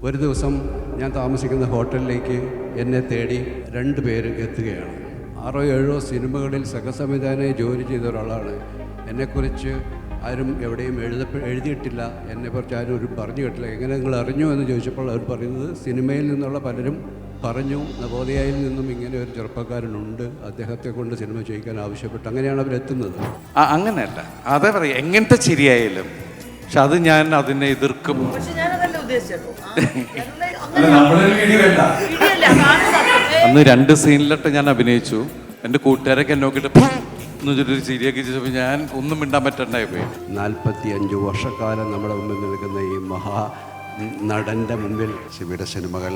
ഒരു ദിവസം ഞാൻ താമസിക്കുന്ന ഹോട്ടലിലേക്ക് എന്നെ തേടി 2 പേര് എത്തുകയാണ്. 6 or 7 സിനിമകളിൽ സഹസംവിധാനമായി ജോലി ചെയ്ത ഒരാളാണ്. എന്നെക്കുറിച്ച് ആരും എവിടെയും എഴുതിയിട്ടില്ല, എന്നെക്കുറിച്ച് ആരും ഒരു പറഞ്ഞു കേട്ടില്ല. എങ്ങനെ നിങ്ങൾ അറിഞ്ഞു എന്ന് ചോദിച്ചപ്പോൾ അവർ പറയുന്നത് സിനിമയിൽ നിന്നുള്ള പലരും പറഞ്ഞു, നവോദയയിൽ നിന്നും ഇങ്ങനെ ഒരു ചെറുപ്പക്കാരനുണ്ട്, അദ്ദേഹത്തെ കൊണ്ട് സിനിമ ചെയ്യിക്കാൻ ആവശ്യപ്പെട്ടു. അങ്ങനെയാണ് അവരെത്തുന്നത്. അങ്ങനെയല്ല, അതേ പറയാം, എങ്ങനത്തെ ശരിയായാലും. പക്ഷെ അത് ഞാൻ അതിനെ എതിർക്കും. അന്ന് 2 സീനിലിട്ട് ഞാൻ അഭിനയിച്ചു. എൻ്റെ കൂട്ടുകാരൊക്കെ എന്നെ നോക്കിയിട്ട് എന്നൊരു ശരിയാക്കി ചോദിച്ചപ്പോൾ ഞാൻ ഒന്നും മിണ്ടാൻ പറ്റണ്ടായി പോയി. 45 വർഷക്കാലം നമ്മുടെ മുമ്പിൽ നിൽക്കുന്ന ഈ മഹാ നടൻ്റെ മുമ്പിൽ ശിവയുടെ സിനിമകൾ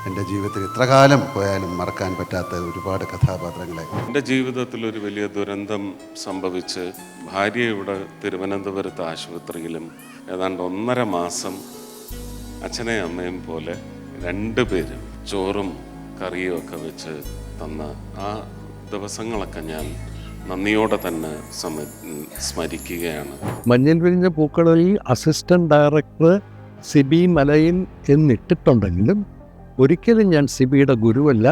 എൻ്റെ ജീവിതത്തിൽ ഇത്ര കാലം പോയാലും മറക്കാൻ പറ്റാത്ത ഒരുപാട് കഥാപാത്രങ്ങളെ. എൻ്റെ ജീവിതത്തിൽ ഒരു വലിയ ദുരന്തം സംഭവിച്ച് ഭാര്യ ഇവിടെ തിരുവനന്തപുരത്ത് ആശുപത്രിയിലും ഏതാണ്ട് 1.5 മാസം അച്ഛനെയും അമ്മയും പോലെ 2 പേരും ചോറും കറിയും ഒക്കെ വെച്ച് തന്ന ആ ദിവസങ്ങളൊക്കെ ഞാൻ നന്ദിയോടെ തന്നെ സ്മരിക്കുകയാണ്. മഞ്ഞിൽ വിരിഞ്ഞ പൂക്കളിൽ അസിസ്റ്റന്റ് ഡയറക്ടർ സിബി മലയിൽ എന്നിട്ടിട്ടുണ്ടെങ്കിലും ഒരിക്കലും ഞാൻ സിബിയുടെ ഗുരുവല്ല,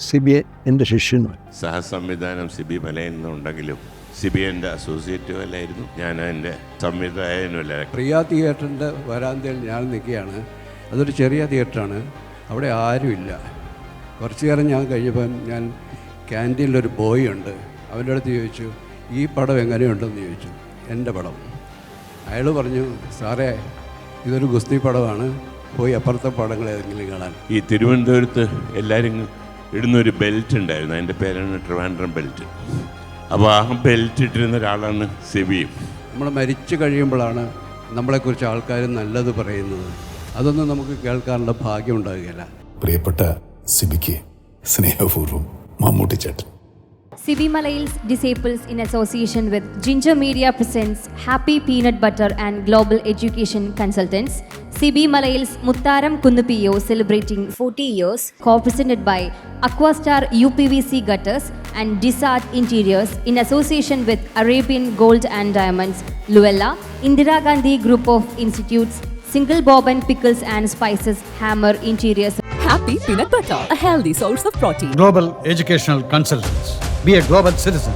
സിബി എൻ്റെ ശിഷ്യനുമാണ്. സഹസംവിധാനം സിബി മലയിൽ നിന്നുണ്ടെങ്കിലും സിബി എൻ്റെ അസോസിയേറ്റീവ് അല്ലായിരുന്നു, ഞാൻ എൻ്റെ സംവിധായകനുമല്ല. പ്രിയ തിയേറ്ററിൻ്റെ വരാന്തയിൽ ഞാൻ നിൽക്കുകയാണ്. അതൊരു ചെറിയ തിയേറ്ററാണ്, അവിടെ ആരുമില്ല. കുറച്ച് നേരം ഞാൻ കഴിഞ്ഞപ്പോൾ ഞാൻ ക്യാൻറ്റീനിലൊരു ബോയ് ഉണ്ട്, അവൻ്റെ അടുത്ത് ചോദിച്ചു ഈ പടം എങ്ങനെയുണ്ടെന്ന് ചോദിച്ചു. എൻ്റെ പടം. അയാൾ പറഞ്ഞു, സാറേ ഇതൊരു ഗുസ്തി പടമാണ്, പോയി അപ്പുറത്തെ പടങ്ങൾ ഏതെങ്കിലും കാണാൻ. ഈ തിരുവനന്തപുരത്ത് എല്ലാവരും ഇടുന്നൊരു ബെൽറ്റ് ഉണ്ടായിരുന്നു, അതിൻ്റെ പേരാണ് ട്രിവാൻഡ്രം ബെൽറ്റ്. അപ്പോൾ ആ ബെൽറ്റ് ഇട്ടിരുന്ന ഒരാളാണ് സിബി. നമ്മൾ മരിച്ചു കഴിയുമ്പോഴാണ് നമ്മളെക്കുറിച്ച് ആൾക്കാർ നല്ലത് പറയുന്നത്. അതൊന്നും നമുക്ക് കേൾക്കാനുള്ള ഭാഗ്യം ഉണ്ടാകുകയില്ല. പ്രിയപ്പെട്ട സിബിക്ക് സ്നേഹപൂർവ്വം മമ്മൂട്ടി ചേട്ടൻ. Sibi Malayils Disciples in association with Ginger Media presents Happy Peanut Butter and Global Education Consultants. Sibi Malayils Muttaram Kunnupiyo celebrating 40 years, co-presented by Aquastar UPVC Gutters and Disart Interiors in association with Arabian Gold and Diamonds, Luella, Indira Gandhi Group of Institutes, Single Bob and Pickles and Spices, Hammer Interiors. Happy Peanut Butter, a healthy source of protein. Global Educational Consultants. Be a global citizen.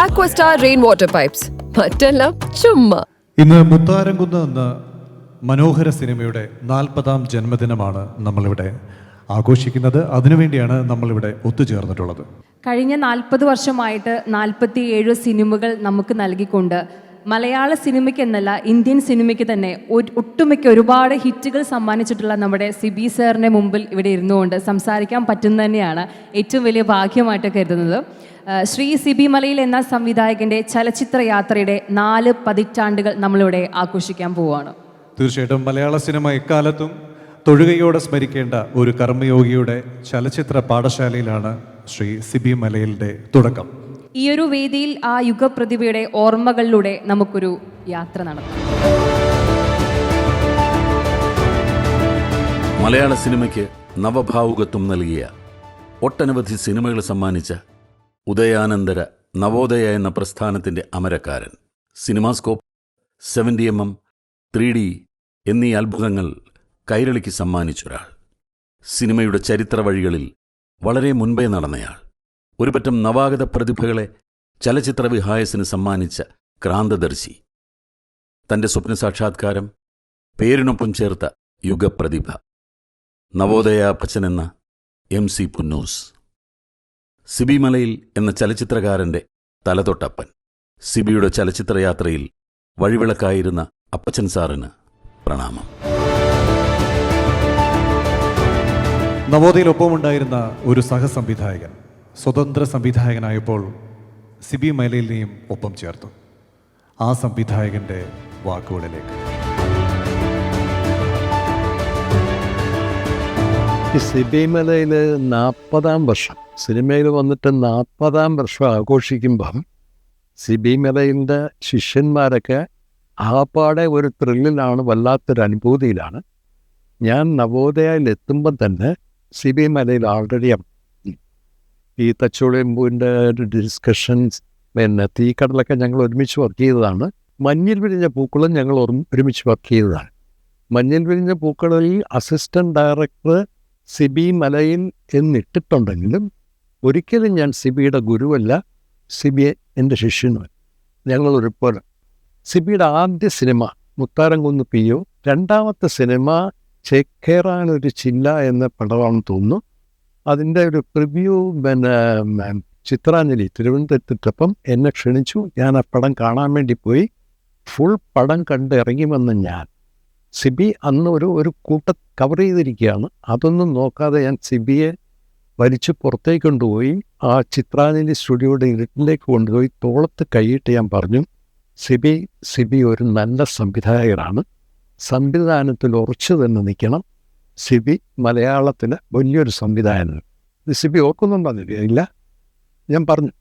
Aquastar Rainwater Pipes. മറ്റെല്ലാം ചുമ്മാ. ഇന്ന് മുത്താരംകുന്ന് എന്ന മനോഹര സിനിമയുടെ 40ാം ജന്മദിനമാണ് നമ്മളിവിടെ ആഘോഷിക്കുന്നത്. അതിനുവേണ്ടിയാണ് നമ്മളിവിടെ ഒത്തുചേർന്നിട്ടുള്ളത്. കഴിഞ്ഞ 40 വർഷമായിട്ട് 47 സിനിമകൾ നമുക്ക് നൽകിക്കൊണ്ട് മലയാള സിനിമയ്ക്ക് എന്നല്ല ഇന്ത്യൻ സിനിമയ്ക്ക് തന്നെ ഒട്ടുമിക്ക ഒരുപാട് ഹിറ്റുകൾ സമ്മാനിച്ചിട്ടുള്ള നമ്മുടെ സിബി സാറിൻ്റെ മുമ്പിൽ ഇവിടെ ഇരുന്നുകൊണ്ട് സംസാരിക്കാൻ പറ്റുന്നത് തന്നെയാണ് ഏറ്റവും വലിയ ഭാഗ്യമായിട്ട് കരുതുന്നത്. ശ്രീ സിബി മലയിൽ എന്ന സംവിധായകൻ്റെ ചലച്ചിത്ര യാത്രയുടെ 4 പതിറ്റാണ്ടുകൾ നമ്മളിവിടെ ആഘോഷിക്കാൻ പോവുകയാണ്. തീർച്ചയായിട്ടും മലയാള സിനിമ എക്കാലത്തും തൊഴുകയോടെ സ്മരിക്കേണ്ട ഒരു കർമ്മയോഗിയുടെ ചലച്ചിത്ര പാഠശാലയിലാണ് ശ്രീ സിബി മലയിലിൻ്റെ തുടക്കം. ഈ ഒരു വേദിയിൽ ആ യുഗപ്രതിഭയുടെ ഓർമ്മകളിലൂടെ നമുക്കൊരു യാത്ര നടത്താം. മലയാള സിനിമയ്ക്ക് നവഭാവുകത്വം നൽകിയ ഒട്ടനവധി സിനിമകൾ സമ്മാനിച്ച ഉദയാനന്തര നവോദയ എന്ന പ്രസ്ഥാനത്തിൻ്റെ അമരക്കാരൻ, സിനിമാസ്കോപ്പ്, 70mm, 3D എന്നീ അത്ഭുതങ്ങൾ കൈരളിക്ക് സമ്മാനിച്ചൊരാൾ, സിനിമയുടെ ചരിത്ര വഴികളിൽ വളരെ മുൻപേ നടന്നയാൾ, ഒരുപറ്റം നവാഗത പ്രതിഭകളെ ചലച്ചിത്ര വിഹായസിന് സമ്മാനിച്ച ക്രാന്തദർശി, തൻ്റെ സ്വപ്ന സാക്ഷാത്കാരം പേരിനൊപ്പം ചേർത്ത യുഗപ്രതിഭ, നവോദയ അപ്പച്ചൻ എന്ന MC പുന്നൂസ്, സിബി മലയിൽ എന്ന ചലച്ചിത്രകാരൻ്റെ തലതൊട്ടപ്പൻ, സിബിയുടെ ചലച്ചിത്രയാത്രയിൽ വഴിവിളക്കായിരുന്ന അപ്പച്ചൻ സാറിന് പ്രണാമം. നവോദയയിലൊപ്പമുണ്ടായിരുന്ന ഒരു സഹസംവിധായകൻ സ്വതന്ത്ര സംവിധായകനായപ്പോൾ സിബി മലയിലിനെയും ഒപ്പം ചേർത്തു. ആ സംവിധായകൻ്റെ വാക്കുകളിലേക്ക്. സിബി മലയിൽ 40ാം വർഷം, സിനിമയിൽ വന്നിട്ട് 40ാം വർഷം ആഘോഷിക്കുമ്പം സിബി മലയിലിൻ്റെ ശിഷ്യന്മാരൊക്കെ ആപ്പാടെ ഒരു ത്രില്ലിലാണ്, വല്ലാത്തൊരു അനുഭൂതിയിലാണ്. ഞാൻ നവോദയയിലെത്തുമ്പം തന്നെ സിബി മലയിൽ ആൾറെഡി ഈ തച്ചോളിയമ്പൂവിൻ്റെ ഡിസ്കഷൻസ്, പിന്നെ തീക്കടലൊക്കെ ഞങ്ങൾ ഒരുമിച്ച് വർക്ക് ചെയ്തതാണ്. മഞ്ഞിൽ വിരിഞ്ഞ പൂക്കളും ഞങ്ങൾ ഒരുമിച്ച് വർക്ക് ചെയ്തതാണ്. മഞ്ഞിൽ വിരിഞ്ഞ പൂക്കളിൽ അസിസ്റ്റന്റ് ഡയറക്ടർ സിബി മലയിൽ എന്നിട്ടിട്ടുണ്ടെങ്കിലും ഒരിക്കലും ഞാൻ സിബിയുടെ ഗുരുവല്ല, സിബി എൻ്റെ ശിഷ്യനുമല്ല. ഞങ്ങളൊരുപോലെ. സിബിയുടെ ആദ്യ സിനിമ മുത്താരംകുന്ന് പിയോ, രണ്ടാമത്തെ സിനിമ ചേക്കേറാനൊരു ചില്ല എന്ന പടമാണെന്ന് തോന്നുന്നു. അതിൻ്റെ ഒരു പ്രിവ്യൂ ചിത്രാഞ്ജലി തിരുവനന്തപുരത്തിട്ടപ്പം എന്നെ ക്ഷണിച്ചു. ഞാൻ ആ പടം കാണാൻ വേണ്ടി പോയി. ഫുൾ പടം കണ്ട് ഇറങ്ങി വന്ന ഞാൻ, സിബി അന്ന് ഒരു കൂട്ടം കവർ ചെയ്തിരിക്കുകയാണ്. അതൊന്നും നോക്കാതെ ഞാൻ സിബിയെ വലിച്ചു പുറത്തേക്ക് കൊണ്ടുപോയി ആ ചിത്രാഞ്ജലി സ്റ്റുഡിയോയുടെ ഇരുട്ടിലേക്ക് കൊണ്ടുപോയി തോളത്ത് കൈയിട്ട് ഞാൻ പറഞ്ഞു, സിബി ഒരു നല്ല സംവിധായകനാണ്, സംവിധാനത്തിൽ ഉറച്ചു തന്നെ നിൽക്കണം. സിബി മലയാളത്തിലെ വലിയൊരു സംവിധായകനാണ്. ഇത് സിബി ഓർക്കുന്നുണ്ടെന്നില്ല. ഞാൻ പറഞ്ഞു.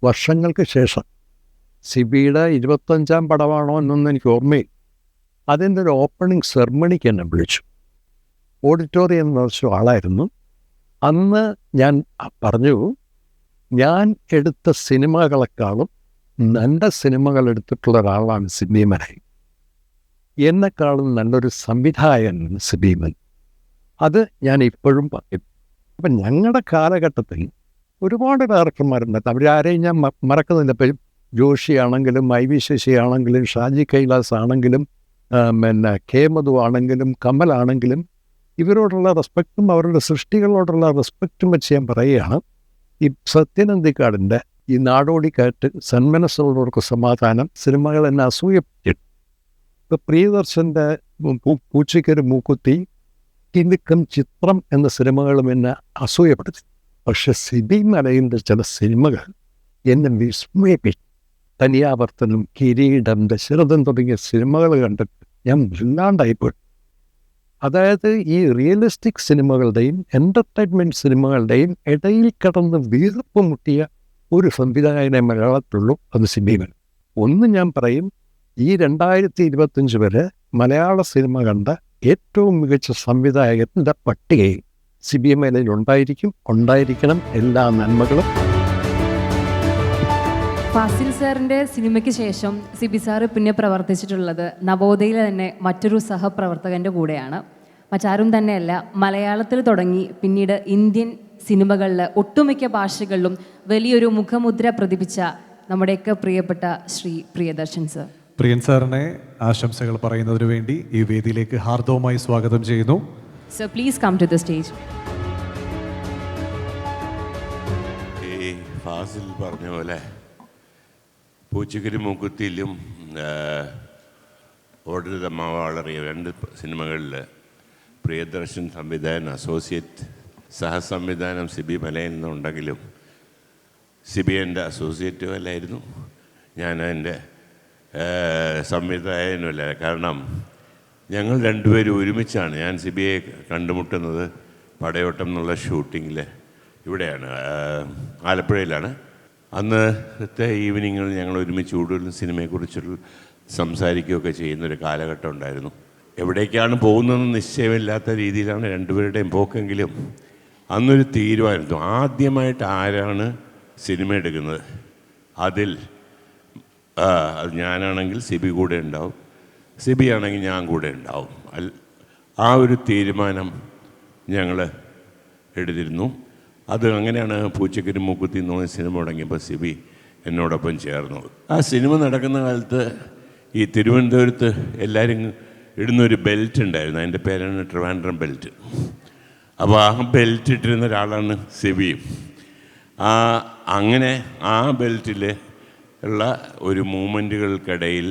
വർഷങ്ങൾക്ക് ശേഷം സിബിയുടെ 25ാം പടമാണോ എന്നൊന്നും എനിക്ക് ഓർമ്മയില്ല. അതിൻ്റെ ഒരു ഓപ്പണിംഗ് സെറമണിക്ക് എന്നെ വിളിച്ചു. ഓഡിറ്റോറിയം നിറച്ച ആളായിരുന്നു. അന്ന് ഞാൻ പറഞ്ഞു, ഞാൻ എടുത്ത സിനിമകളെക്കാളും നല്ല സിനിമകൾ എടുത്തിട്ടുള്ള ഒരാളാണ് സിബി മലയിൽ. എന്നെക്കാളും നല്ലൊരു സംവിധായകനാണ് സിബി മലയിൽ. അത് ഞാൻ ഇപ്പോഴും പറയും. അപ്പം ഞങ്ങളുടെ കാലഘട്ടത്തിൽ ഒരുപാട് ഡയറക്ടർമാരുണ്ടായിരുന്നു. അവരാരെയും ഞാൻ മറക്കുന്നില്ല. ഇപ്പം ജോഷിയാണെങ്കിലും ഐ വി ശശിയാണെങ്കിലും ഷാജി കൈലാസ് ആണെങ്കിലും കെ മധു ആണെങ്കിലും കമലാണെങ്കിലും ഇവരോടുള്ള റെസ്പെക്റ്റും അവരുടെ സൃഷ്ടികളോടുള്ള റെസ്പെക്റ്റും വെച്ച് ഞാൻ പറയുകയാണ്. ഈ സത്യനന്ദിക്കാടിൻ്റെ ഈ നാടോടിക്കാറ്റ്, സന്മനസ്സുള്ളവർക്ക് സമാധാനം സിനിമകൾ എന്നെ അസൂയപ്പെട്ടു. ഇപ്പോൾ പ്രിയദർശൻ്റെ പൂച്ചയ്ക്കൊരു മൂക്കുത്തി, കിലുക്കം, ചിത്രം എന്ന സിനിമകളും എന്നെ അസൂയപ്പെടുത്തി. പക്ഷെ സിബി മലയിൻ്റെ ചില സിനിമകൾ എന്നെ വിസ്മയിപ്പിച്ചു. തനിയാവർത്തനം, കിരീടം, ദശരഥൻ തുടങ്ങിയ സിനിമകൾ കണ്ടിട്ട് ഞാൻ വല്ലാണ്ടായിപ്പോയി. അതായത് ഈ റിയലിസ്റ്റിക് സിനിമകളുടെയും എൻ്റർടൈൻമെൻറ്റ് സിനിമകളുടെയും ഇടയിൽ കിടന്ന് വീർപ്പ് മുട്ടിയ ഒരു സംവിധായകനെ മലയാളത്തിലുള്ളൂ, അത് സിബി മല. ഒന്ന് ഞാൻ പറയും, ഈ 2025 വരെ മലയാള സിനിമ കണ്ട ഏറ്റവും മികച്ച സംവിധായകൻ്റെ പട്ടികയിൽ സിബി മലയിൽ ഉണ്ടായിരിക്കണം എല്ലാ നന്മകളും. ഫാസിൽ സാറിൻ്റെ സിനിമയ്ക്ക് ശേഷം സിബി സാറ് പിന്നെ പ്രവർത്തിച്ചിട്ടുള്ളത് നവോദയയിലെ തന്നെ മറ്റൊരു സഹപ്രവർത്തകൻ്റെ കൂടെയാണ്. മറ്റാരും തന്നെയല്ല, മലയാളത്തിൽ തുടങ്ങി പിന്നീട് ഇന്ത്യൻ സിനിമകളിൽ ഒട്ടുമിക്ക ഭാഷകളിലും വലിയൊരു മുഖമുദ്ര പതിപ്പിച്ച നമ്മുടെയൊക്കെ പ്രിയപ്പെട്ട ശ്രീ പ്രിയദർശൻ സർ. പ്രിയൻ സാറിനെ ആശംസകൾ പറയുന്നതിന് വേണ്ടി ഈ വേദിയിലേക്ക് ഹാർദവമായി സ്വാഗതം ചെയ്യുന്നു. Sir please come to the stage. Fazil പറഞ്ഞ പോലെ പൂച്ചയ്ക്കൊരു മൂക്കുത്തിയിലും ഓടരുത് മാവാളറിയ 2 സിനിമകളിൽ പ്രിയദർശൻ സംവിധായകൻ, അസോസിയേറ്റ് സഹസംവിധാനം സിബി മലയിൽ നിന്നുണ്ടെങ്കിലും സിബി എൻ്റെ അസോസിയേറ്റും അല്ലായിരുന്നു, ഞാൻ എൻ്റെ സംവിധായകനുമല്ല. കാരണം ഞങ്ങൾ രണ്ടുപേരും ഒരുമിച്ചാണ്. ഞാൻ സിബിയെ കണ്ടുമുട്ടുന്നത് പടയോട്ടം എന്നുള്ള ഷൂട്ടിങ്ങിൽ ഇവിടെയാണ്, ആലപ്പുഴയിലാണ്. അന്നത്തെ ഈവനിങ്ങളിൽ ഞങ്ങൾ ഒരുമിച്ച് കൂടുതലും സിനിമയെക്കുറിച്ചുള്ള സംസാരിക്കുകയൊക്കെ ചെയ്യുന്നൊരു കാലഘട്ടം ഉണ്ടായിരുന്നു. എവിടേക്കാണ് പോകുന്നതെന്ന് നിശ്ചയമില്ലാത്ത രീതിയിലാണ് രണ്ടുപേരുടെയും പോക്കെങ്കിലും അന്നൊരു തീരുമാനം, ആദ്യമായിട്ട് ആരാണ് സിനിമ എടുക്കുന്നത് അതിൽ അത് ഞാനാണെങ്കിൽ സിബി കൂടെ ഉണ്ടാവും, സിബി ആണെങ്കിൽ ഞാൻ കൂടെ ഉണ്ടാവും. ആ ഒരു തീരുമാനം ഞങ്ങൾ എടുത്തിരുന്നു. അത് അങ്ങനെയാണ് പൂച്ചയ്ക്കൊരു മൂക്കുത്തി എന്ന് പറഞ്ഞ സിനിമ തുടങ്ങിയപ്പോൾ സിബി എന്നോടൊപ്പം ചേർന്നത്. ആ സിനിമ നടക്കുന്ന കാലത്ത് ഈ തിരുവനന്തപുരത്ത് എല്ലാവരും ഇടുന്നൊരു ബെൽറ്റ് ഉണ്ടായിരുന്നു, അതിൻ്റെ പേരാണ് ട്രിവാൻഡ്രം ബെൽറ്റ്. അപ്പോൾ ആ ബെൽറ്റ് ഇട്ടിരുന്ന ഒരാളാണ് സിബിയും. അങ്ങനെ ആ ബെൽറ്റിൽ ഉള്ള ഒരു മൂമെൻറ്റുകൾക്കിടയിൽ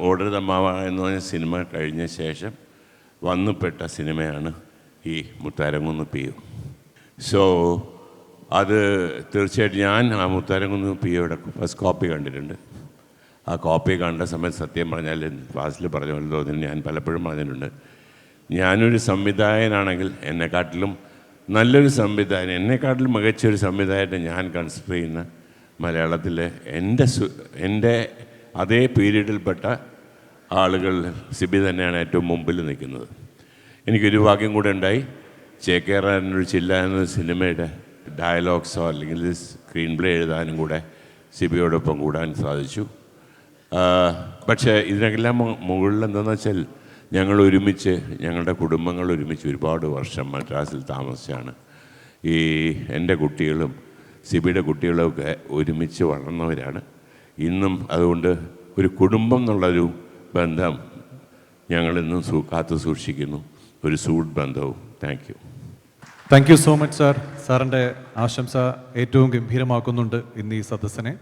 ഓർഡർ ദമ്മാവ എന്ന് പറഞ്ഞ സിനിമ കഴിഞ്ഞ ശേഷം വന്നുപെട്ട സിനിമയാണ് ഈ മുത്താരംകുന്ന് പിയോ. സോ അത് തീർച്ചയായിട്ടും ഞാൻ ആ മുത്താരംകുന്ന് പിയോയുടെ ഫസ്റ്റ് കോപ്പി കണ്ടിട്ടുണ്ട്. ആ കോപ്പി കണ്ട സമയത്ത് സത്യം പറഞ്ഞാൽ ഫാസിൽ പറഞ്ഞ പോലെ തോന്നി, ഞാൻ പലപ്പോഴും പറഞ്ഞിട്ടുണ്ട്, ഞാനൊരു സംവിധായകനാണെങ്കിൽ എന്നെക്കാട്ടിലും നല്ലൊരു സംവിധായകൻ, എന്നെക്കാട്ടിലും മികച്ചൊരു സംവിധായകനെ ഞാൻ കൺസിഡർ ചെയ്യുന്ന മലയാളത്തിലെ എൻ്റെ അതേ പീരീഡിൽപ്പെട്ട ആളുകൾ സിബി തന്നെയാണ് ഏറ്റവും മുമ്പിൽ നിൽക്കുന്നത്. എനിക്കൊരു ഭാഗ്യം കൂടെ ഉണ്ടായി, ചേക്കേറാനൊരു ചില്ല എന്ന സിനിമയുടെ ഡയലോഗ്സോ അല്ലെങ്കിൽ സ്ക്രീൻ പ്ലേ എഴുതാനും കൂടെ സിബിയോടൊപ്പം കൂടാൻ സാധിച്ചു. പക്ഷേ ഇതിനെല്ലാം മുകളിൽ എന്താണെന്ന് വെച്ചാൽ ഞങ്ങൾ ഒരുമിച്ച്, ഞങ്ങളുടെ കുടുംബങ്ങൾ ഒരുമിച്ച് ഒരുപാട് വർഷം മദ്രാസിൽ താമസിച്ചാണ്. ഈ എൻ്റെ കുട്ടികളും സിബിയുടെ കുട്ടികളൊക്കെ ഒരുമിച്ച് വളർന്നവരാണ്. ഇന്നും അതുകൊണ്ട് ഒരു കുടുംബം എന്നുള്ളൊരു ബന്ധം ഞങ്ങളിന്നും കാത്തു സൂക്ഷിക്കുന്നു, ഒരു സുഹൃത്ത് ബന്ധവും. Thank you so much sir. സാറിൻ്റെ ആശംസ ഏറ്റവും ഗംഭീരമാക്കുന്നുണ്ട് ഇന്ന് ഈ സദസ്സിനെ.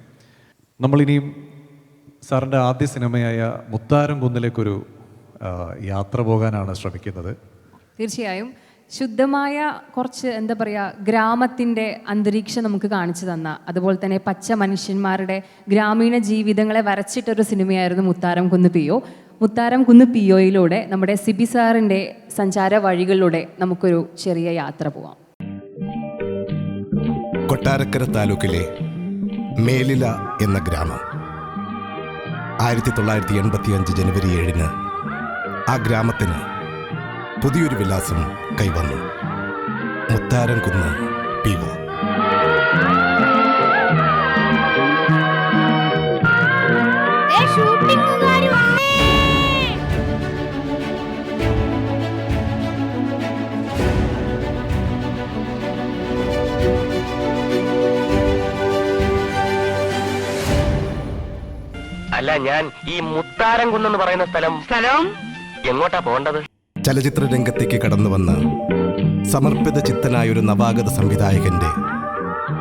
നമ്മളിനിയും സാറിൻ്റെ ആദ്യ സിനിമയായ മുത്താരം കുന്നിലേക്കൊരു യാത്ര പോകാനാണ് ശ്രമിക്കുന്നത്. തീർച്ചയായും ശുദ്ധമായ കുറച്ച് എന്താ പറയുക, ഗ്രാമത്തിൻ്റെ അന്തരീക്ഷം നമുക്ക് കാണിച്ചു തന്ന, അതുപോലെ തന്നെ പച്ച മനുഷ്യന്മാരുടെ ഗ്രാമീണ ജീവിതങ്ങളെ വരച്ചിട്ടൊരു സിനിമയായിരുന്നു മുത്താരം കുന്ന് പിയോ. മുത്താരം കുന്ന് പിയോയിലൂടെ നമ്മുടെ സിബി സാറിൻ്റെ സഞ്ചാര വഴികളിലൂടെ നമുക്കൊരു ചെറിയ യാത്ര പോവാം. കൊട്ടാരക്കര താലൂക്കിലെ മേലില എന്ന ഗ്രാമം 1985 ജനുവരി 7 ആ ഗ്രാമത്തിന് പുതിയൊരു വിലാസം കൈവന്നു. മുത്താരം കുന്ന് പിഒ. അല്ല, ഞാൻ ഈ മുത്താരം കുന്നെന്ന് പറയുന്ന സ്ഥലം എങ്ങോട്ടാ പോകേണ്ടത്? ചലച്ചിത്ര രംഗത്തേക്ക് കടന്നു വന്ന സമർപ്പിത ചിത്തനായൊരു നവാഗത സംവിധായകന്റെ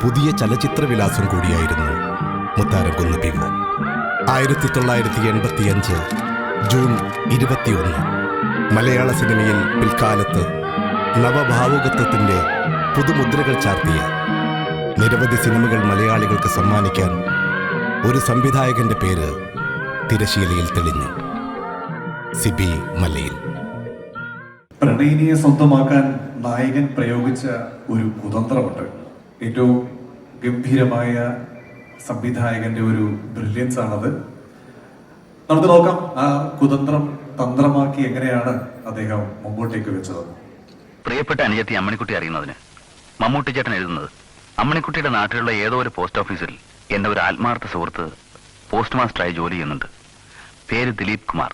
പുതിയ ചലച്ചിത്ര വിലാസം കൂടിയായിരുന്നു മുത്താരം കുന്ന് പിഒ. 1985 ജൂൺ 21 മലയാള സിനിമയിൽ പിൽക്കാലത്ത് നവഭാവുകത്വത്തിന്റെ പുതുമുദ്രകൾ ചാർത്തിയ നിരവധി സിനിമകൾ മലയാളികൾക്ക് സമ്മാനിക്കാൻ ഒരു സംവിധായകന്റെ പേര് തിരശീലയിൽ തെളിഞ്ഞു. സിബി മലയിൽ. പ്രണയിനിയെ സ്വന്തമാക്കാൻ നായകൻ പ്രയോഗിച്ച ഒരു കുതന്ത്രമുണ്ട്. ഏറ്റവും ഗംഭീരമായ സംവിധായകന്റെ ഒരു ബ്രില്യൻസ് ആണത്. നമുക്ക് നോക്കാം ആ കുതന്ത്രം തന്ത്രമാക്കി എങ്ങനെയാണ് അദ്ദേഹം മുമ്പോട്ടേക്ക് വെച്ചത്. പ്രിയപ്പെട്ട അനുജത്തി അമ്മണിക്കുട്ടി അറിയുന്നതിന് മമ്മൂട്ടി ചേട്ടൻ എഴുതുന്നത്, അമ്മണിക്കുട്ടിയുടെ നാട്ടിലുള്ള ഏതോ ഒരു പോസ്റ്റ് ഓഫീസിൽ എൻ്റെ ഒരു ആത്മാർത്ഥ സുഹൃത്ത് പോസ്റ്റ് മാസ്റ്ററായി ജോലി ചെയ്യുന്നുണ്ട്. പേര് ദിലീപ് കുമാർ.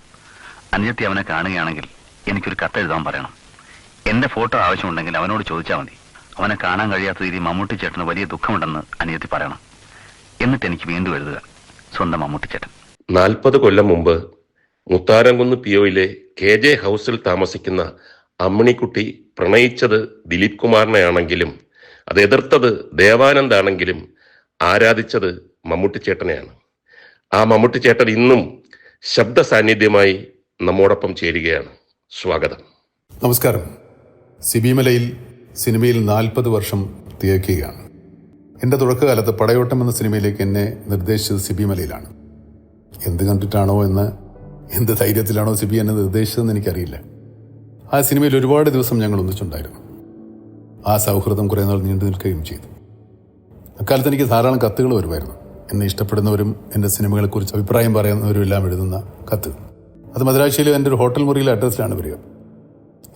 അനുജത്തി അവനെ കാണുകയാണെങ്കിൽ എനിക്കൊരു കത്തെഴുതാൻ പറയണം. എൻ്റെ ഫോട്ടോ ആവശ്യമുണ്ടെങ്കിൽ അവനോട് ചോദിച്ചാൽ മതി. അവനെ കാണാൻ കഴിയാത്ത രീതിയിൽ മമ്മൂട്ടി ചേട്ടന് വലിയ ദുഃഖമുണ്ടെന്ന് അനുജത്തി പറയണം. എന്നിട്ട് എനിക്ക് വീണ്ടും എഴുതുക, സ്വന്തം മമ്മൂട്ടി ചേട്ടൻ. 40 കൊല്ലം മുമ്പ് മുത്താരംകുന്ന് പിഒയിലെ KJ ഹൗസിൽ താമസിക്കുന്ന അമ്മിണിക്കുട്ടി പ്രണയിച്ചത് ദിലീപ് കുമാറിനെയാണെങ്കിലും അത് എതിർത്തത് ദേവാനന്ദാണെങ്കിലും ആരാധിച്ചത് മമ്മൂട്ടിച്ചേട്ടനെയാണ്. ആ മമ്മൂട്ടിച്ചേട്ടൻ ഇന്നും ശബ്ദ സാന്നിധ്യമായി നമ്മോടൊപ്പം ചേരുകയാണ്. സ്വാഗതം. നമസ്കാരം. സിബി മലയിൽ സിനിമയിൽ 40 വർഷം തികയ്ക്കുകയാണ്. എൻ്റെ തുടക്കകാലത്ത് പടയോട്ടം എന്ന സിനിമയിലേക്ക് എന്നെ നിർദ്ദേശിച്ചത് സിബി മലയിലാണ്. എന്ത് കണ്ടിട്ടാണോ എന്ത് ധൈര്യത്തിലാണോ സിബി എന്നെ നിർദ്ദേശിച്ചതെന്ന് എനിക്കറിയില്ല. ആ സിനിമയിൽ ഒരുപാട് ദിവസം ഞങ്ങൾ ഒന്നിച്ചുണ്ടായിരുന്നു. ആ സൗഹൃദം കുറേ നാൾ നീണ്ടു നിൽക്കുകയും ചെയ്തു. അക്കാലത്ത് എനിക്ക് ധാരാളം കത്തുകൾ വരുമായിരുന്നു. എന്നെ ഇഷ്ടപ്പെടുന്നവരും എൻ്റെ സിനിമകളെക്കുറിച്ച് അഭിപ്രായം പറയുന്നവരും എല്ലാം എഴുതുന്ന കത്ത്. അത് മദ്രാശിയിലെ എൻ്റെ ഒരു ഹോട്ടൽ മുറിയിലെ അഡ്രസ്സിലാണ് വരിക.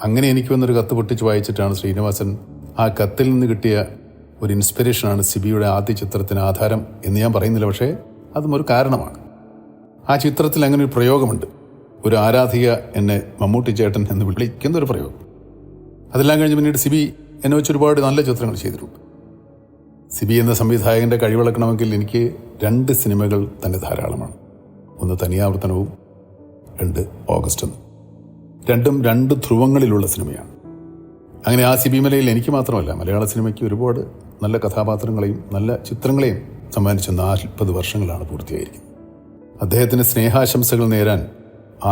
അങ്ങനെ എനിക്ക് വന്നൊരു കത്ത് പൊട്ടിച്ച് വായിച്ചിട്ടാണ് ശ്രീനിവാസൻ ആ കത്തിൽ നിന്ന് കിട്ടിയ ഒരു ഇൻസ്പിറേഷനാണ് സിബിയുടെ ആദ്യ ചിത്രത്തിന് ആധാരം എന്ന് ഞാൻ പറയുന്നില്ല, പക്ഷേ അതും ഒരു കാരണമാണ്. ആ ചിത്രത്തിൽ അങ്ങനെ ഒരു പ്രയോഗമുണ്ട്. ഒരു ആരാധിക എന്നെ മമ്മൂട്ടി ചേട്ടൻ എന്ന് വിളിക്കുന്നൊരു പ്രയോഗം. അതെല്ലാം കഴിഞ്ഞ് പിന്നീട് സിബി എന്നെ വെച്ച് ഒരുപാട് നല്ല ചിത്രങ്ങൾ ചെയ്തിട്ടുണ്ട്. സിബി എന്ന സംവിധായകൻ്റെ കഴിവളക്കണമെങ്കിൽ എനിക്ക് 2 സിനിമകൾ തന്നെ ധാരാളമാണ്. ഒന്ന് തനിയാവർത്തനവും 2 ഓഗസ്റ്റ്. രണ്ടും 2 ധ്രുവങ്ങളിലുള്ള സിനിമയാണ്. അങ്ങനെ ആ സിബി മലയിൽ എനിക്ക് മാത്രമല്ല മലയാള സിനിമയ്ക്ക് ഒരുപാട് നല്ല കഥാപാത്രങ്ങളെയും നല്ല ചിത്രങ്ങളെയും സമ്മാനിച്ച 40 വർഷങ്ങളാണ് പൂർത്തിയായിരിക്കുന്നത്. അദ്ദേഹത്തിന് സ്നേഹാശംസകൾ നേരാൻ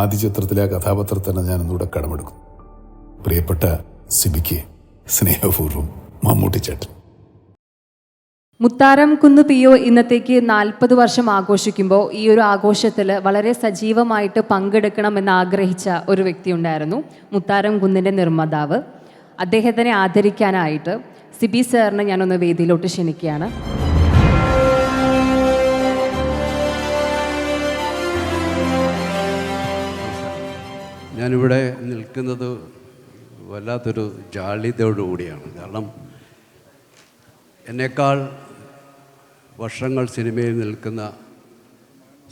ആദ്യ ചിത്രത്തിലെ ആ കഥാപാത്രത്തിന് ഞാൻ ഒന്നുകൂടെ കടമെടുക്കുന്നു. പ്രിയപ്പെട്ട സിബിക്ക് സ്നേഹപൂർവ്വം മമ്മൂട്ടി ചേട്ടൻ. മുത്താരം കുന്ന് പിഒ ഇന്നത്തേക്ക് 40 വർഷം ആഘോഷിക്കുമ്പോൾ ഈ ഒരു ആഘോഷത്തിൽ വളരെ സജീവമായിട്ട് പങ്കെടുക്കണമെന്ന് ആഗ്രഹിച്ച ഒരു വ്യക്തി ഉണ്ടായിരുന്നു. മുത്താരം കുന്നിൻ്റെ നിർമ്മാതാവ്. അദ്ദേഹത്തിനെ ആദരിക്കാനായിട്ട് സിബി സാറിനെ ഞാനൊന്ന് വേദിയിലോട്ട് ക്ഷണിക്കുകയാണ്. ഞാനിവിടെ നിൽക്കുന്നത് വല്ലാത്തൊരു ജാള്യതയോടുകൂടിയാണ്. കാരണം എന്നേക്കാൾ വർഷങ്ങൾ സിനിമയിൽ നിൽക്കുന്ന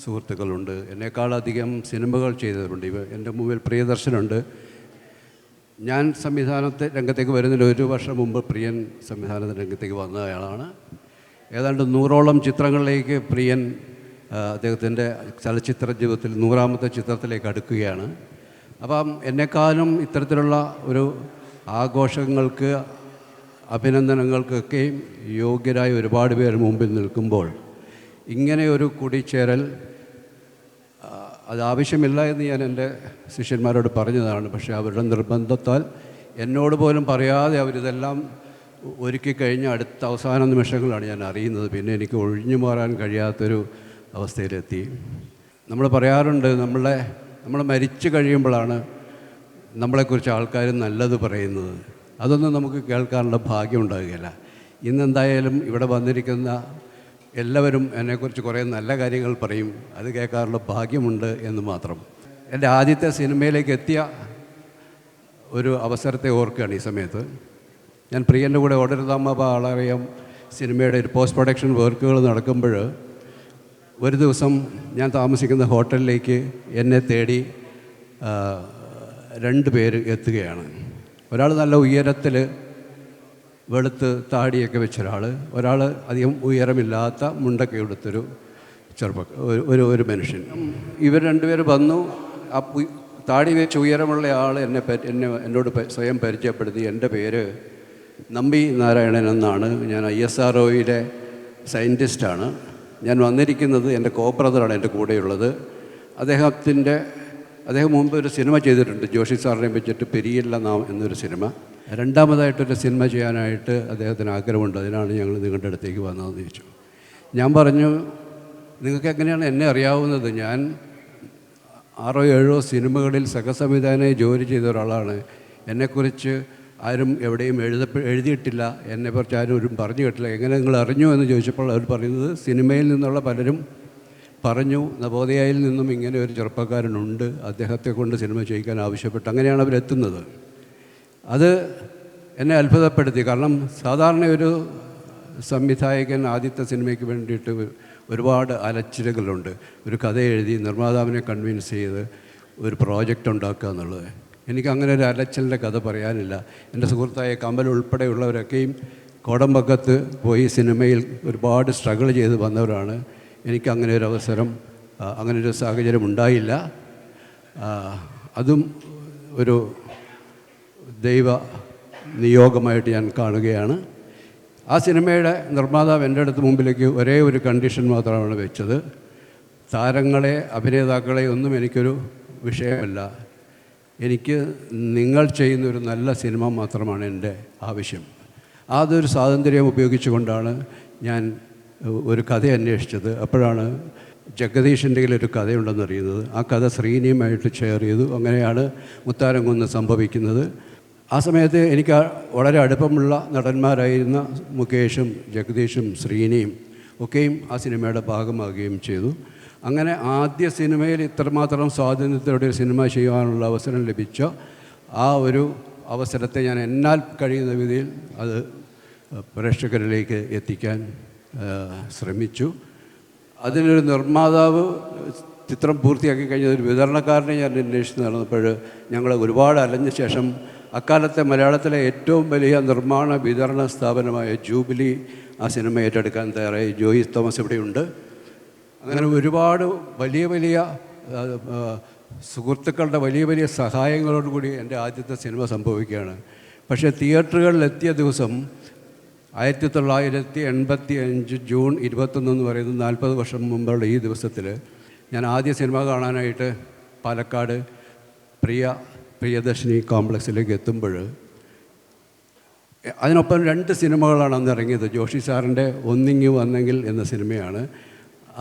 സുഹൃത്തുക്കളുണ്ട്, എന്നെക്കാളധികം സിനിമകൾ ചെയ്തവരുണ്ട്. എൻ്റെ മുമ്പിൽ പ്രിയദർശനുണ്ട്. ഞാൻ സംവിധാനത്തെ രംഗത്തേക്ക് വരുന്നതിന് 1 വർഷം മുമ്പ് പ്രിയൻ സംവിധാന രംഗത്തേക്ക് വന്നയാളാണ്. ഏതാണ്ട് 100ഓളം ചിത്രങ്ങളിലേക്ക് പ്രിയൻ അദ്ദേഹത്തിൻ്റെ ചലച്ചിത്ര ജീവിതത്തിൽ 100ാമത്തെ ചിത്രത്തിലേക്ക് അടുക്കുകയാണ്. അപ്പം എന്നെക്കാളും ഇത്തരത്തിലുള്ള ഒരു ആഘോഷങ്ങൾക്ക് അഭിനന്ദനങ്ങൾക്കൊക്കെയും യോഗ്യരായ ഒരുപാട് പേർ മുമ്പിൽ നിൽക്കുമ്പോൾ ഇങ്ങനെ ഒരു കൂടിച്ചേരൽ അത് ആവശ്യമില്ല എന്ന് ഞാൻ എൻ്റെ ശിഷ്യന്മാരോട് പറഞ്ഞതാണ്. പക്ഷേ അവരുടെ നിർബന്ധത്താൽ എന്നോട് പോലും പറയാതെ അവരിതെല്ലാം ഒരുക്കി കഴിഞ്ഞ അടുത്ത അവസാന നിമിഷങ്ങളാണ് ഞാൻ അറിയുന്നത്. പിന്നെ എനിക്ക് ഒഴിഞ്ഞു മാറാൻ കഴിയാത്തൊരു അവസ്ഥയിലെത്തി. നമ്മൾ പറയാറുണ്ട്, നമ്മൾ മരിച്ചു കഴിയുമ്പോഴാണ് നമ്മളെക്കുറിച്ച് ആൾക്കാർ നല്ലത് പറയുന്നത്. അതൊന്നും നമുക്ക് കേൾക്കാനുള്ള ഭാഗ്യം ഉണ്ടാകുകയില്ല. ഇന്നെന്തായാലും ഇവിടെ വന്നിരിക്കുന്ന എല്ലാവരും എന്നെക്കുറിച്ച് കുറേ നല്ല കാര്യങ്ങൾ പറയും. അത് കേൾക്കാറുള്ള ഭാഗ്യമുണ്ട് എന്ന് മാത്രം. എൻ്റെ ആദ്യത്തെ സിനിമയിലേക്ക് എത്തിയ ഒരു അവസരത്തെ ഓർക്കുകയാണ് ഈ സമയത്ത്. ഞാൻ പ്രിയൻ്റെ കൂടെ ഓടരുതാമ്മ ആളറിയാം സിനിമയുടെ ഒരു പോസ്റ്റ് പ്രൊഡക്ഷൻ വർക്കുകൾ നടക്കുമ്പോൾ ഒരു ദിവസം ഞാൻ താമസിക്കുന്ന ഹോട്ടലിലേക്ക് എന്നെ തേടി 2 പേര് എത്തുകയാണ്. ഒരാൾ നല്ല ഉയരത്തിൽ വെളുത്ത് താടിയൊക്കെ വെച്ച ഒരാൾ അധികം ഉയരമില്ലാത്ത മുണ്ടൊക്കെ എടുത്തൊരു ഒരു മനുഷ്യൻ. ഇവർ 2 പേര് വന്നു. ആ താടി വെച്ച് ഉയരമുള്ള ആൾ എന്നോട് സ്വയം പരിചയപ്പെടുത്തി. എൻ്റെ പേര് നമ്പി നാരായണൻ എന്നാണ്. ഞാൻ ISROയുടെ സയൻറ്റിസ്റ്റാണ്. ഞാൻ വന്നിരിക്കുന്നത് എൻ്റെ ബ്രദറാണ് എൻ്റെ കൂടെയുള്ളത്. അദ്ദേഹം മുമ്പ് ഒരു സിനിമ ചെയ്തിട്ടുണ്ട്, ജോഷി സാറിനെ വെച്ചിട്ട് പെരിയില്ല നാം എന്നൊരു സിനിമ. രണ്ടാമതായിട്ടൊരു സിനിമ ചെയ്യാനായിട്ട് അദ്ദേഹത്തിന് ആഗ്രഹമുണ്ട്. അതിനാണ് ഞങ്ങൾ നിങ്ങളുടെ അടുത്തേക്ക് വന്നതെന്ന് ചോദിച്ചു. ഞാൻ പറഞ്ഞു, നിങ്ങൾക്ക് എങ്ങനെയാണ് എന്നെ അറിയാവുന്നത്? ഞാൻ 6 or 7 സിനിമകളിൽ സഹസംവിധാനമായി ജോലി ചെയ്ത ഒരാളാണ്. എന്നെക്കുറിച്ച് ആരും എവിടെയും എഴുതിയിട്ടില്ല, എന്നെക്കുറിച്ച് ആരും പറഞ്ഞു കേട്ടില്ല. എങ്ങനെ നിങ്ങൾ അറിഞ്ഞു എന്ന് ചോദിച്ചപ്പോൾ അവർ പറയുന്നത്, സിനിമയിൽ നിന്നുള്ള പലരും പറഞ്ഞു, നവോദയയിൽ നിന്നും ഇങ്ങനെ ഒരു ചെറുപ്പക്കാരനുണ്ട്, അദ്ദേഹത്തെ കൊണ്ട് സിനിമ ചെയ്യിക്കാൻ ആവശ്യപ്പെട്ടു. അങ്ങനെയാണ് അവരെത്തുന്നത്. അത് എന്നെ അത്ഭുതപ്പെടുത്തി. കാരണം സാധാരണ ഒരു സംവിധായകൻ ആദ്യത്തെ സിനിമയ്ക്ക് വേണ്ടിയിട്ട് ഒരുപാട് അലച്ചിലുകളുണ്ട്. ഒരു കഥ എഴുതി നിർമ്മാതാവിനെ കൺവിൻസ് ചെയ്ത് ഒരു പ്രോജക്റ്റ് ഉണ്ടാക്കുക എന്നുള്ളത്. എനിക്കങ്ങനെ ഒരു അലച്ചിലിൻ്റെ കഥ പറയാനില്ല. എൻ്റെ സുഹൃത്തായ കമൽ ഉൾപ്പെടെയുള്ളവരൊക്കെയും കോടമ്പക്കത്ത് പോയി സിനിമയിൽ ഒരുപാട് സ്ട്രഗിൾ ചെയ്ത് വന്നവരാണ്. എനിക്കങ്ങനെ ഒരു അവസരം, അങ്ങനൊരു സാഹചര്യം ഉണ്ടായില്ല. അതും ഒരു ദൈവ നിയോഗമായിട്ട് ഞാൻ കാണുകയാണ്. ആ സിനിമയുടെ നിർമ്മാതാവ് എൻ്റെ അടുത്ത് മുമ്പിലേക്ക് ഒരേ ഒരു കണ്ടീഷൻ മാത്രമാണ് വെച്ചത്. താരങ്ങളെ, അഭിനേതാക്കളെ ഒന്നും എനിക്കൊരു വിഷയമല്ല. എനിക്ക് നിങ്ങൾ ചെയ്യുന്നൊരു നല്ല സിനിമ മാത്രമാണ് എൻ്റെ ആവശ്യം. അതൊരു സ്വാതന്ത്ര്യം ഉപയോഗിച്ചുകൊണ്ടാണ് ഞാൻ ഒരു കഥ അന്വേഷിച്ചത്. അപ്പോഴാണ് ജഗദീഷിൻ്റെ ഒരു കഥയുണ്ടെന്നറിയുന്നത്. ആ കഥ ശ്രീനിയുമായിട്ട് ഷെയർ ചെയ്തു. അങ്ങനെയാണ് മുത്താരം കുന്ന് സംഭവിക്കുന്നത്. ആ സമയത്ത് എനിക്ക് വളരെ അടുപ്പമുള്ള നടന്മാരായിരുന്ന മുകേഷും ജഗദീഷും ശ്രീനിയും ഒക്കെയും ആ സിനിമയുടെ ഭാഗമാകുകയും ചെയ്തു. അങ്ങനെ ആദ്യ സിനിമയിൽ ഇത്രമാത്രം സ്വാതന്ത്ര്യത്തോടെ ഒരു സിനിമ ചെയ്യാനുള്ള അവസരം ലഭിച്ച ആ ഒരു അവസരത്തെ ഞാൻ എന്നാൽ കഴിയുന്ന വിധത്തിൽ അത് പ്രേക്ഷകരിലേക്ക് എത്തിക്കാൻ ശ്രമിച്ചു. അതിനൊരു നിർമ്മാതാവ് ചിത്രം പൂർത്തിയാക്കി കഴിഞ്ഞ ഒരു വിതരണക്കാരനെ ഞാൻ അന്വേഷിച്ച് നടന്നപ്പോൾ ഞങ്ങൾ ഒരുപാട് അലഞ്ഞ ശേഷം അക്കാലത്തെ മലയാളത്തിലെ ഏറ്റവും വലിയ നിർമ്മാണ വിതരണ സ്ഥാപനമായ ജൂബിലി ആ സിനിമ ഏറ്റെടുക്കാൻ തയ്യാറായി. ജോയി തോമസ് ഇവിടെയുണ്ട്. അങ്ങനെ ഒരുപാട് വലിയ വലിയ സുഹൃത്തുക്കളുടെ വലിയ വലിയ സഹായങ്ങളോടുകൂടി എൻ്റെ ആദ്യത്തെ സിനിമ സംഭവിക്കുകയാണ്. പക്ഷേ തിയേറ്ററുകളിലെത്തിയ ദിവസം 1985 ജൂൺ 21 എന്ന് പറയുന്നത് 40 വർഷം മുമ്പുള്ള ഈ ദിവസത്തിൽ ഞാൻ ആദ്യ സിനിമ കാണാനായിട്ട് പാലക്കാട് പ്രിയദർശിനി കോംപ്ലക്സിലേക്ക് എത്തുമ്പോൾ അതിനൊപ്പം 2 സിനിമകളാണ് അന്ന് ഇറങ്ങിയത്. ജോഷി സാറിൻ്റെ ഒന്നിങ്ങി വന്നെങ്കിൽ എന്ന സിനിമയാണ്.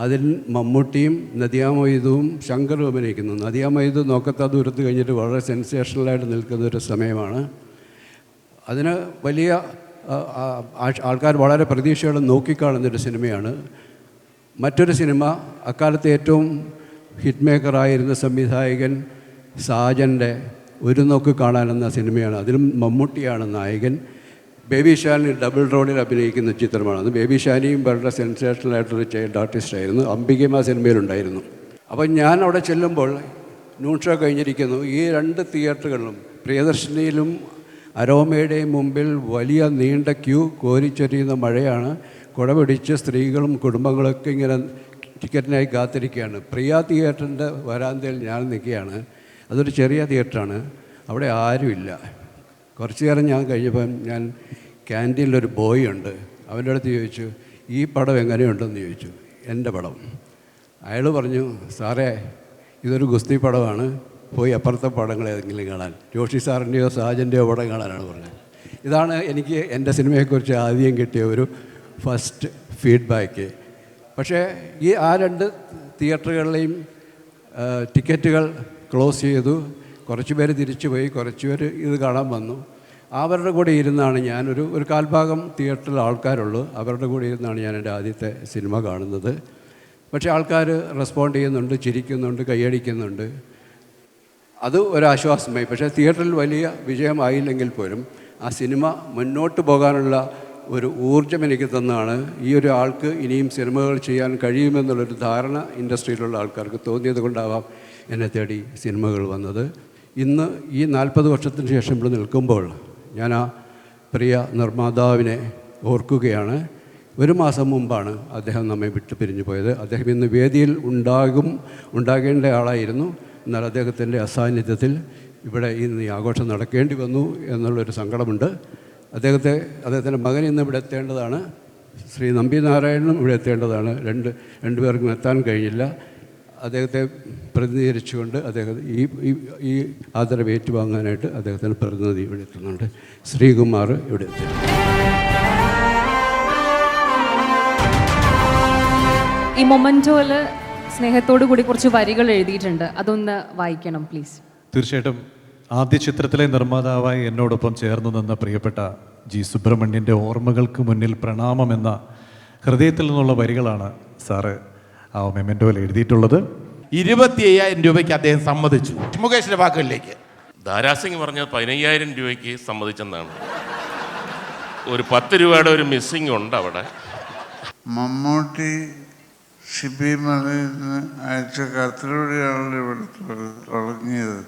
അതിൽ മമ്മൂട്ടിയും നദിയ മൊയ്തുവും ശങ്കറും അഭിനയിക്കുന്നു. നദിയ മൊയ്തു നോക്കത്താ ദൂരത്ത് കഴിഞ്ഞിട്ട് വളരെ സെൻസേഷണലായിട്ട് നിൽക്കുന്ന ഒരു സമയമാണ്. അതിന് വലിയ ആൾക്കാർ വളരെ പ്രതീക്ഷയോടെ നോക്കിക്കാണുന്നൊരു സിനിമയാണ്. മറ്റൊരു സിനിമ അക്കാലത്തെ ഏറ്റവും ഹിറ്റ് മേക്കറായിരുന്ന സംവിധായകൻ സാജൻ്റെ ഒരു നോക്ക് കാണാനെന്ന സിനിമയാണ്. അതിലും മമ്മൂട്ടിയാണ് നായകൻ. ബേബി ഷാനി ഡബിൾ റോളിൽ അഭിനയിക്കുന്ന ചിത്രമാണ്. അത് ബേബി ഷാനിയും വളരെ സെൻസേഷണലായിട്ടൊരു ചൈൽഡ് ആർട്ടിസ്റ്റായിരുന്നു. അംബികമ സിനിമയിലുണ്ടായിരുന്നു. അപ്പം ഞാൻ അവിടെ ചെല്ലുമ്പോൾ നൂൺ ഷോ കഴിഞ്ഞിരിക്കുന്നു. ഈ 2 തിയേറ്ററുകളിലും പ്രിയദർശിനിയിലും അരോമയുടെയും മുമ്പിൽ വലിയ നീണ്ട ക്യൂ, കോരിച്ചൊരിയുന്ന മഴയാണ്. കുടപിടിച്ച് സ്ത്രീകളും കുടുംബങ്ങളൊക്കെ ഇങ്ങനെ ടിക്കറ്റിനായി കാത്തിരിക്കുകയാണ്. പ്രിയ തിയേറ്ററിൻ്റെ വരാന്തയിൽ ഞാൻ നിൽക്കുകയാണ്. അതൊരു ചെറിയ തിയേറ്ററാണ്. അവിടെ ആരുമില്ല. കുറച്ച് നേരം ഞാൻ കഴിഞ്ഞപ്പം ഞാൻ ക്യാൻറ്റീനിലൊരു ബോയ് ഉണ്ട്. അവൻ്റെ അടുത്ത് ചോദിച്ചു, ഈ പടം എങ്ങനെയുണ്ടെന്ന് ചോദിച്ചു. എൻ്റെ പടം. അയാൾ പറഞ്ഞു, സാറേ ഇതൊരു ഗുസ്തി പടമാണ്, പോയി അപ്പുറത്തെ പടങ്ങൾ ഏതെങ്കിലും കാണാൻ, ജോഷി സാറിൻ്റെയോ സാജൻ്റെയോ പടം കാണാനാണ് പറഞ്ഞത്. ഇതാണ് എനിക്ക് എൻ്റെ സിനിമയെക്കുറിച്ച് ആദ്യം കിട്ടിയ ഒരു ഫസ്റ്റ് ഫീഡ്ബാക്ക്. പക്ഷേ ആ 2 തിയേറ്ററുകളിലെയും ടിക്കറ്റുകൾ ക്ലോസ് ചെയ്തു. കുറച്ച് പേര് തിരിച്ചു പോയി, കുറച്ച് പേര് ഇത് കാണാൻ വന്നു. അവരുടെ കൂടെ ഇരുന്നാണ് ഒരു കാൽഭാഗം തിയേറ്ററിൽ ആൾക്കാരുള്ളൂ. അവരുടെ കൂടെ ഇരുന്നാണ് ഞാൻ എൻ്റെ ആദ്യത്തെ സിനിമ കാണുന്നത്. പക്ഷേ ആൾക്കാർ റെസ്പോണ്ട് ചെയ്യുന്നുണ്ട്, ചിരിക്കുന്നുണ്ട്, കൈയടിക്കുന്നുണ്ട്. അത് ഒരാശ്വാസമായി. പക്ഷേ തിയേറ്ററിൽ വലിയ വിജയമായില്ലെങ്കിൽ പോലും ആ സിനിമ മുന്നോട്ട് പോകാനുള്ള ഒരു ഊർജ്ജം എനിക്ക് തന്നാണ്. ഈ ഒരു ആൾക്ക് ഇനിയും സിനിമകൾ ചെയ്യാൻ കഴിയുമെന്നുള്ളൊരു ധാരണ ഇൻഡസ്ട്രിയിലുള്ള ആൾക്കാർക്ക് തോന്നിയത് കൊണ്ടാവാം എന്നെ തേടി സിനിമകൾ വന്നത്. ഇന്ന് ഈ 40 വർഷത്തിന് ശേഷം ഇവിടെ നിൽക്കുമ്പോൾ ഞാൻ ആ പ്രിയ നിർമ്മാതാവിനെ ഓർക്കുകയാണ്. 1 മാസം മുമ്പാണ് അദ്ദേഹം നമ്മെ വിട്ടു പിരിഞ്ഞു പോയത്. അദ്ദേഹം ഇന്ന് വേദിയിൽ ഉണ്ടാകേണ്ട ആളായിരുന്നു. എന്നാൽ അദ്ദേഹത്തിൻ്റെ അസാന്നിധ്യത്തിൽ ഇവിടെ ഇന്ന് ഈ ആഘോഷം നടക്കേണ്ടി വന്നു എന്നുള്ളൊരു സങ്കടമുണ്ട്. അദ്ദേഹത്തിൻ്റെ മകൻ ഇന്ന് ഇവിടെ എത്തേണ്ടതാണ്. ശ്രീ നമ്പി നാരായണനും ഇവിടെ എത്തേണ്ടതാണ്. രണ്ടുപേർക്കും എത്താൻ കഴിഞ്ഞില്ല. അദ്ദേഹത്തെ പ്രതിനിധീകരിച്ചുകൊണ്ട് ഈ ആദരവ് ഏറ്റുവാങ്ങാനായിട്ട് അദ്ദേഹത്തിൻ്റെ പ്രതിനിധി ഇവിടെ എത്തുന്നുണ്ട്. ശ്രീകുമാർ ഇവിടെ എത്തി. ഈ മൊമെൻറ്റോയിൽ സ്നേഹത്തോടു കൂടി കുറച്ച് വരികൾ എഴുതിയിട്ടുണ്ട്. അതൊന്ന് വായിക്കണം പ്ലീസ്. തീർച്ചയായിട്ടും. ആദ്യ ചിത്രത്തിലെ നിർമ്മാതാവായി എന്നോടൊപ്പം ചേർന്ന് നിന്ന പ്രിയപ്പെട്ട ജി സുബ്രഹ്മണ്യൻ്റെ ഓർമ്മകൾക്ക് മുന്നിൽ പ്രണാമം എന്ന ഹൃദയത്തിൽ നിന്നുള്ള വരികളാണ് സാറ് ആ മെമെൻറ്റോയിൽ എഴുതിയിട്ടുള്ളത്. 25,000 രൂപയ്ക്ക് അദ്ദേഹം സമ്മതിച്ചു. മുകേഷിന്റെ വാക്കുകളിലേക്ക്. ദാരാസിംഗ് പറഞ്ഞത് 15,000 രൂപയ്ക്ക് സമ്മതിച്ചെന്നാണ്. ഒരു 10 രൂപയുടെ ഒരു മിസ്സിംഗ് ഉണ്ട് അവിടെ. മമ്മൂട്ടി സിബി മലയിൽ നിന്ന് അയച്ച കത്തിലൂടെയാണല്ലോ ഇവിടെ തുടങ്ങിയത്.